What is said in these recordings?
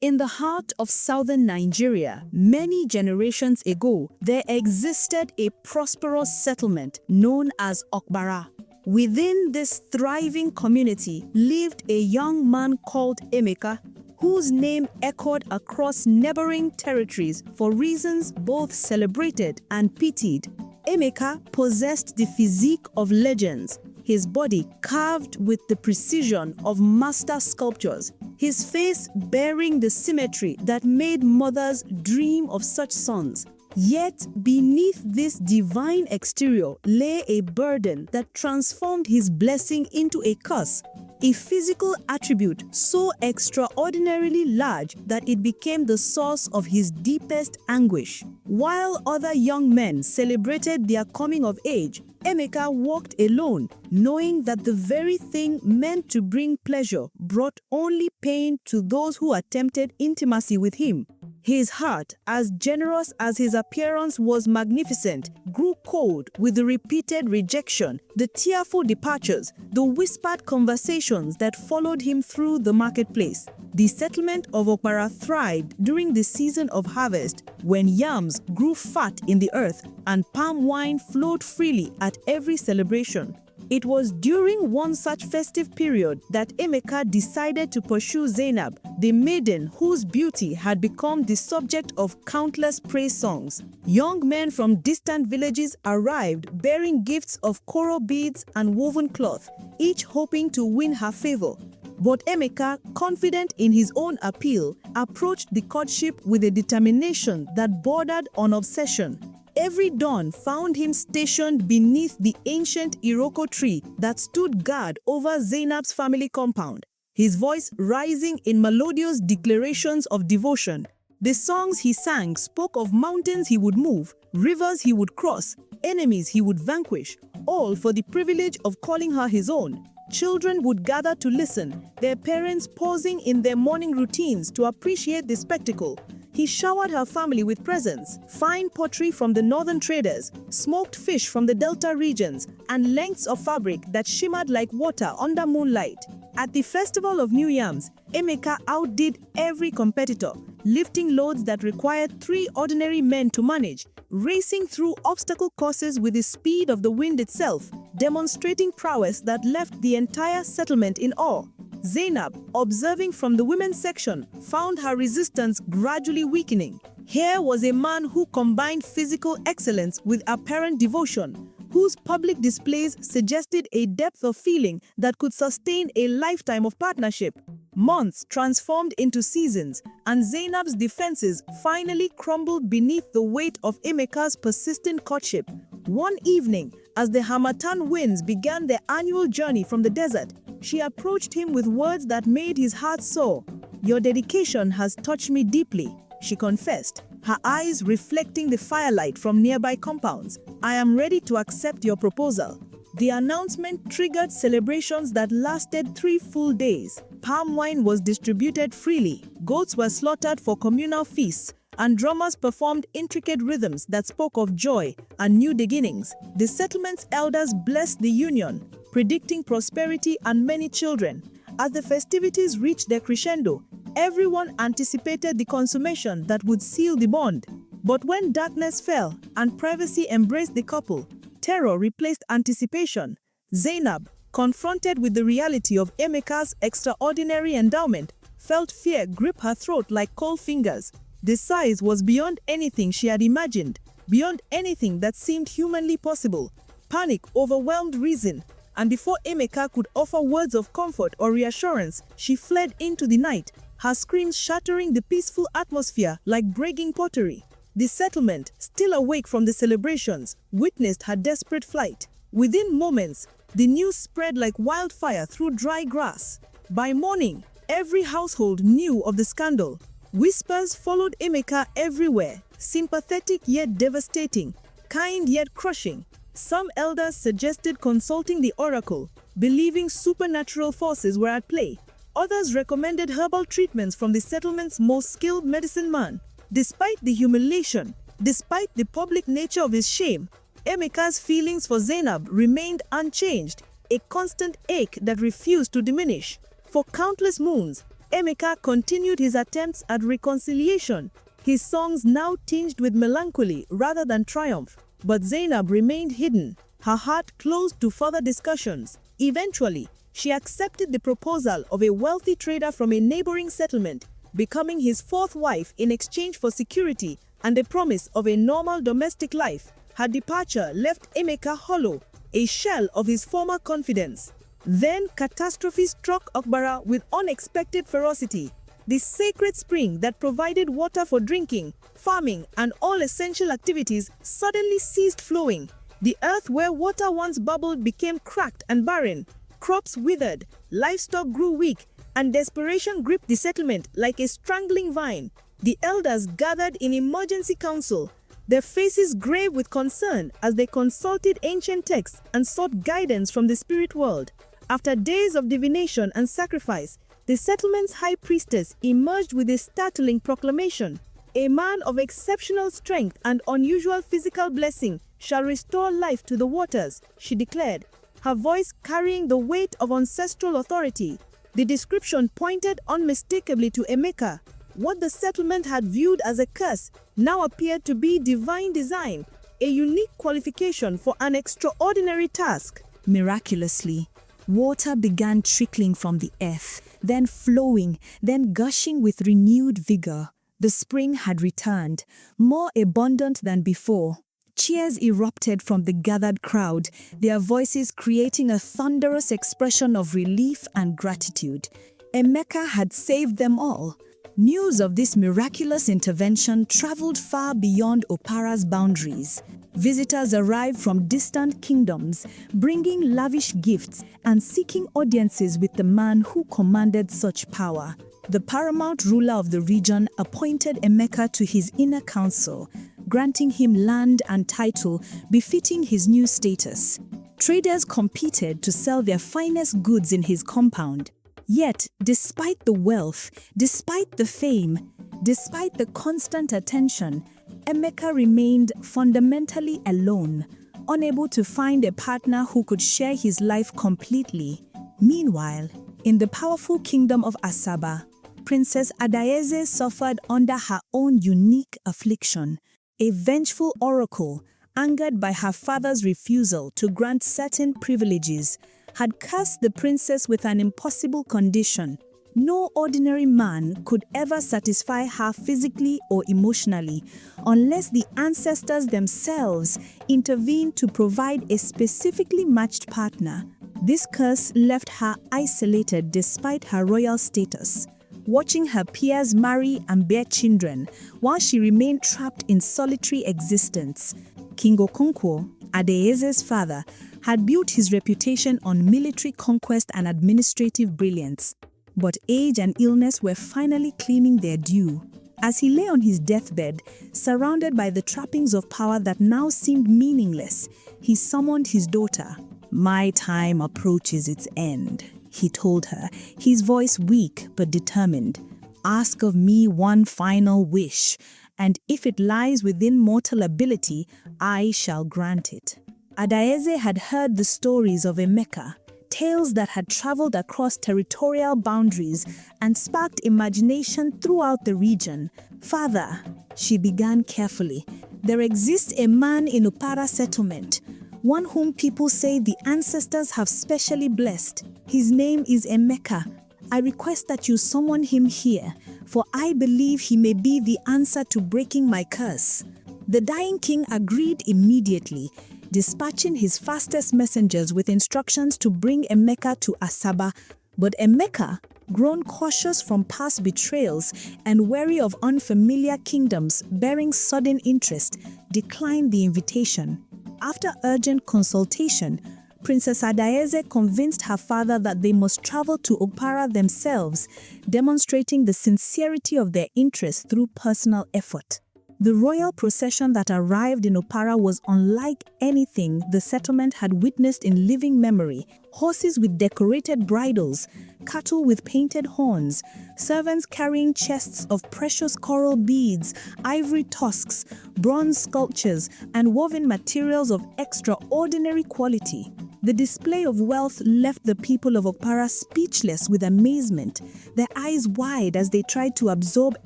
In the heart of southern Nigeria, many generations ago, there existed a prosperous settlement known as Okpara. Within this thriving community lived a young man called Emeka, whose name echoed across neighboring territories for reasons both celebrated and pitied. Emeka possessed the physique of legends, his body carved with the precision of master sculptors, his face bearing the symmetry that made mothers dream of such sons. Yet beneath this divine exterior lay a burden that transformed his blessing into a curse, a physical attribute so extraordinarily large that it became the source of his deepest anguish. While other young men celebrated their coming of age, Emeka walked alone, knowing that the very thing meant to bring pleasure brought only pain to those who attempted intimacy with him. His heart, as generous as his appearance was magnificent, grew cold with the repeated rejection, the tearful departures, the whispered conversations that followed him through the marketplace. The settlement of Okpara thrived during the season of harvest, when yams grew fat in the earth and palm wine flowed freely at every celebration. It was during one such festive period that Emeka decided to pursue Zainab, the maiden whose beauty had become the subject of countless praise songs. Young men from distant villages arrived bearing gifts of coral beads and woven cloth, each hoping to win her favor. But Emeka, confident in his own appeal, approached the courtship with a determination that bordered on obsession. Every dawn found him stationed beneath the ancient Iroko tree that stood guard over Zainab's family compound, his voice rising in melodious declarations of devotion. The songs he sang spoke of mountains he would move, rivers he would cross, enemies he would vanquish, all for the privilege of calling her his own. Children would gather to listen, their parents pausing in their morning routines to appreciate the spectacle. He showered her family with presents, fine pottery from the northern traders, smoked fish from the delta regions, and lengths of fabric that shimmered like water under moonlight. At the Festival of New Yams, Emeka outdid every competitor, lifting loads that required 3 ordinary men to manage, racing through obstacle courses with the speed of the wind itself, demonstrating prowess that left the entire settlement in awe. Zainab, observing from the women's section, found her resistance gradually weakening. Here was a man who combined physical excellence with apparent devotion, whose public displays suggested a depth of feeling that could sustain a lifetime of partnership. Months transformed into seasons, and Zainab's defenses finally crumbled beneath the weight of Emeka's persistent courtship. One evening, as the Harmattan winds began their annual journey from the desert, she approached him with words that made his heart soar. "Your dedication has touched me deeply," she confessed, her eyes reflecting the firelight from nearby compounds. "I am ready to accept your proposal." The announcement triggered celebrations that lasted 3 full days. Palm wine was distributed freely, goats were slaughtered for communal feasts, and drummers performed intricate rhythms that spoke of joy and new beginnings. The settlement's elders blessed the union, predicting prosperity and many children. As the festivities reached their crescendo, everyone anticipated the consummation that would seal the bond. But when darkness fell and privacy embraced the couple, terror replaced anticipation. Zainab, confronted with the reality of Emeka's extraordinary endowment, felt fear grip her throat like cold fingers. The size was beyond anything she had imagined, beyond anything that seemed humanly possible. Panic overwhelmed reason, and before Emeka could offer words of comfort or reassurance, she fled into the night, her screams shattering the peaceful atmosphere like breaking pottery. The settlement, still awake from the celebrations, witnessed her desperate flight. Within moments, the news spread like wildfire through dry grass. By morning, every household knew of the scandal. Whispers followed Emeka everywhere, sympathetic yet devastating, kind yet crushing. Some elders suggested consulting the oracle, believing supernatural forces were at play. Others recommended herbal treatments from the settlement's most skilled medicine man. Despite the humiliation, despite the public nature of his shame, Emeka's feelings for Zainab remained unchanged, a constant ache that refused to diminish. For countless moons, Emeka continued his attempts at reconciliation, his songs now tinged with melancholy rather than triumph. But Zainab remained hidden, her heart closed to further discussions. Eventually, she accepted the proposal of a wealthy trader from a neighboring settlement, becoming his fourth wife in exchange for security and the promise of a normal domestic life. Her departure left Emeka hollow, a shell of his former confidence. Then catastrophe struck Okpara with unexpected ferocity. The sacred spring that provided water for drinking, farming, and all essential activities suddenly ceased flowing. The earth where water once bubbled became cracked and barren. Crops withered, livestock grew weak, and desperation gripped the settlement like a strangling vine. The elders gathered in emergency council, their faces grave with concern as they consulted ancient texts and sought guidance from the spirit world. After days of divination and sacrifice, the settlement's high priestess emerged with a startling proclamation. A man of exceptional strength and unusual physical blessing shall restore life to the waters, she declared, her voice carrying the weight of ancestral authority. The description pointed unmistakably to Emeka. What the settlement had viewed as a curse now appeared to be divine design, a unique qualification for an extraordinary task. Miraculously, water began trickling from the earth, then flowing, then gushing with renewed vigor. The spring had returned, more abundant than before. Cheers erupted from the gathered crowd, their voices creating a thunderous expression of relief and gratitude. Emeka had saved them all. News of this miraculous intervention traveled far beyond Okpara's boundaries. Visitors arrived from distant kingdoms, bringing lavish gifts and seeking audiences with the man who commanded such power. The paramount ruler of the region appointed Emeka to his inner council, granting him land and title befitting his new status. Traders competed to sell their finest goods in his compound. Yet, despite the wealth, despite the fame, despite the constant attention, Emeka remained fundamentally alone, unable to find a partner who could share his life completely. Meanwhile, in the powerful kingdom of Asaba, Princess Adaeze suffered under her own unique affliction. A vengeful oracle, angered by her father's refusal to grant certain privileges, had cursed the princess with an impossible condition. No ordinary man could ever satisfy her physically or emotionally unless the ancestors themselves intervened to provide a specifically matched partner. This curse left her isolated despite her royal status, watching her peers marry and bear children while she remained trapped in solitary existence. King Okonkwo, Adaeze's father, had built his reputation on military conquest and administrative brilliance. But age and illness were finally claiming their due. As he lay on his deathbed, surrounded by the trappings of power that now seemed meaningless, he summoned his daughter. "My time approaches its end," he told her, his voice weak but determined. "Ask of me one final wish, and if it lies within mortal ability, I shall grant it." Adaeze had heard the stories of Emeka, tales that had traveled across territorial boundaries and sparked imagination throughout the region. "Father," she began carefully, "there exists a man in Okpara settlement, one whom people say the ancestors have specially blessed. His name is Emeka. I request that you summon him here, for I believe he may be the answer to breaking my curse." The dying king agreed immediately, dispatching his fastest messengers with instructions to bring Emeka to Asaba. But Emeka, grown cautious from past betrayals and wary of unfamiliar kingdoms bearing sudden interest, declined the invitation. After urgent consultation, Princess Adaeze convinced her father that they must travel to Okpara themselves, demonstrating the sincerity of their interest through personal effort. The royal procession that arrived in Okpara was unlike anything the settlement had witnessed in living memory. Horses with decorated bridles, cattle with painted horns, servants carrying chests of precious coral beads, ivory tusks, bronze sculptures, and woven materials of extraordinary quality. The display of wealth left the people of Okpara speechless with amazement, their eyes wide as they tried to absorb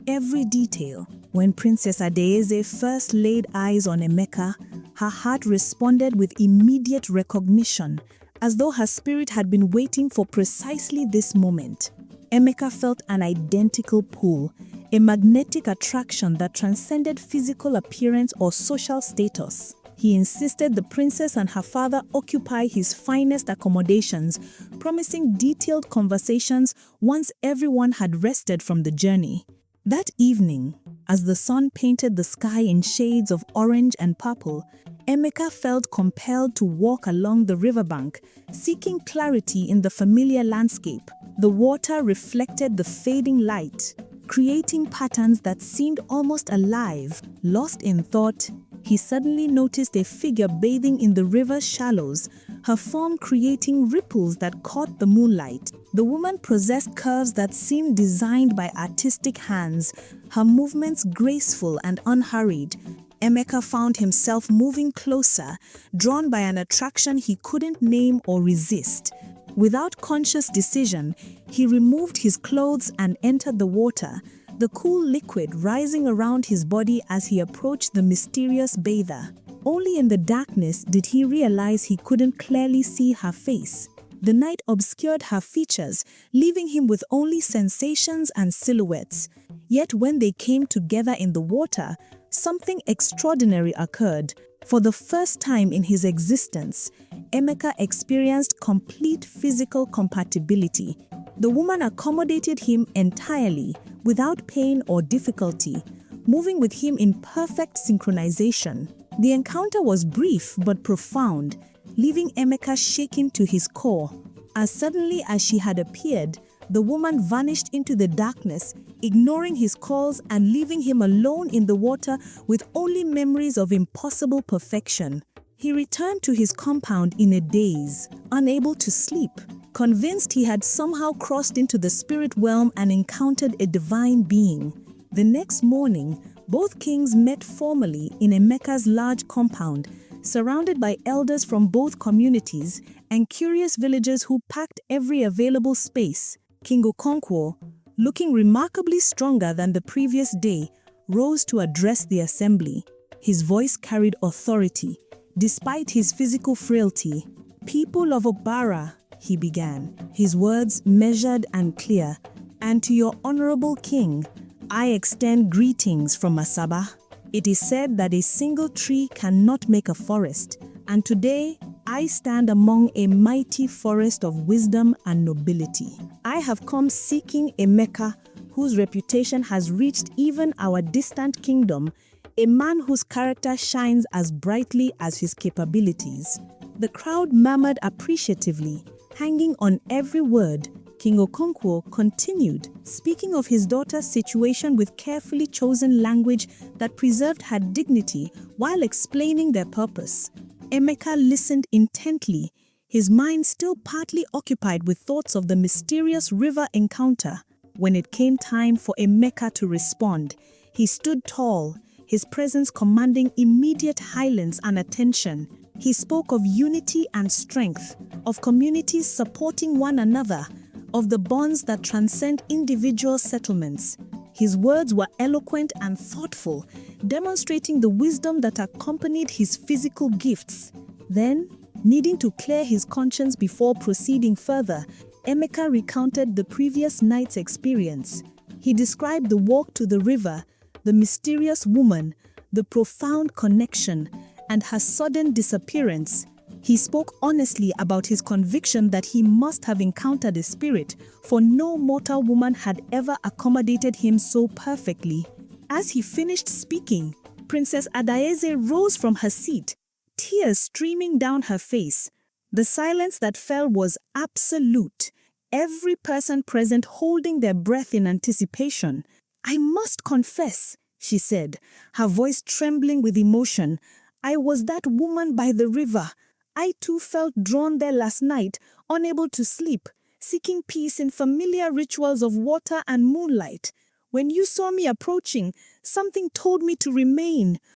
every detail. When Princess Adaeze first laid eyes on Emeka, her heart responded with immediate recognition, as though her spirit had been waiting for precisely this moment. Emeka felt an identical pull, a magnetic attraction that transcended physical appearance or social status. He insisted the princess and her father occupy his finest accommodations, promising detailed conversations once everyone had rested from the journey. That evening, as the sun painted the sky in shades of orange and purple, Emeka felt compelled to walk along the riverbank, seeking clarity in the familiar landscape. The water reflected the fading light, creating patterns that seemed almost alive. Lost in thought, he suddenly noticed a figure bathing in the river's shallows, her form creating ripples that caught the moonlight. The woman possessed curves that seemed designed by artistic hands, her movements graceful and unhurried. Emeka found himself moving closer, drawn by an attraction he couldn't name or resist. Without conscious decision, he removed his clothes and entered the water, the cool liquid rising around his body as he approached the mysterious bather. Only in the darkness did he realize he couldn't clearly see her face. The night obscured her features, leaving him with only sensations and silhouettes. Yet when they came together in the water, something extraordinary occurred. For the first time in his existence, Emeka experienced complete physical compatibility. The woman accommodated him entirely, without pain or difficulty, moving with him in perfect synchronization. The encounter was brief but profound, leaving Emeka shaken to his core. As suddenly as she had appeared, the woman vanished into the darkness, ignoring his calls and leaving him alone in the water with only memories of impossible perfection. He returned to his compound in a daze, unable to sleep, convinced he had somehow crossed into the spirit realm and encountered a divine being. The next morning, both kings met formally in Emeka's large compound, surrounded by elders from both communities and curious villagers who packed every available space. King Okonkwo, looking remarkably stronger than the previous day, rose to address the assembly. His voice carried authority, despite his physical frailty. "People of Okpara," he began, his words measured and clear, "and to your honorable king, I extend greetings from Asaba. It is said that a single tree cannot make a forest, and today I stand among a mighty forest of wisdom and nobility. I have come seeking Emeka, whose reputation has reached even our distant kingdom, a man whose character shines as brightly as his capabilities." The crowd murmured appreciatively, hanging on every word. King Okonkwo continued, speaking of his daughter's situation with carefully chosen language that preserved her dignity while explaining their purpose. Emeka listened intently, his mind still partly occupied with thoughts of the mysterious river encounter. When it came time for Emeka to respond, he stood tall, his presence commanding immediate silence and attention. He spoke of unity and strength, of communities supporting one another, of the bonds that transcend individual settlements. His words were eloquent and thoughtful, demonstrating the wisdom that accompanied his physical gifts. Then, needing to clear his conscience before proceeding further, Emeka recounted the previous night's experience. He described the walk to the river, the mysterious woman, the profound connection, and her sudden disappearance. He spoke honestly about his conviction that he must have encountered a spirit, for no mortal woman had ever accommodated him so perfectly. As he finished speaking, Princess Adaeze rose from her seat, tears streaming down her face. The silence that fell was absolute, every person present holding their breath in anticipation. "I must confess," she said, her voice trembling with emotion, "I was that woman by the river. I too felt drawn there last night, unable to sleep, seeking peace in familiar rituals of water and moonlight. When you saw me approaching, something told me to remain,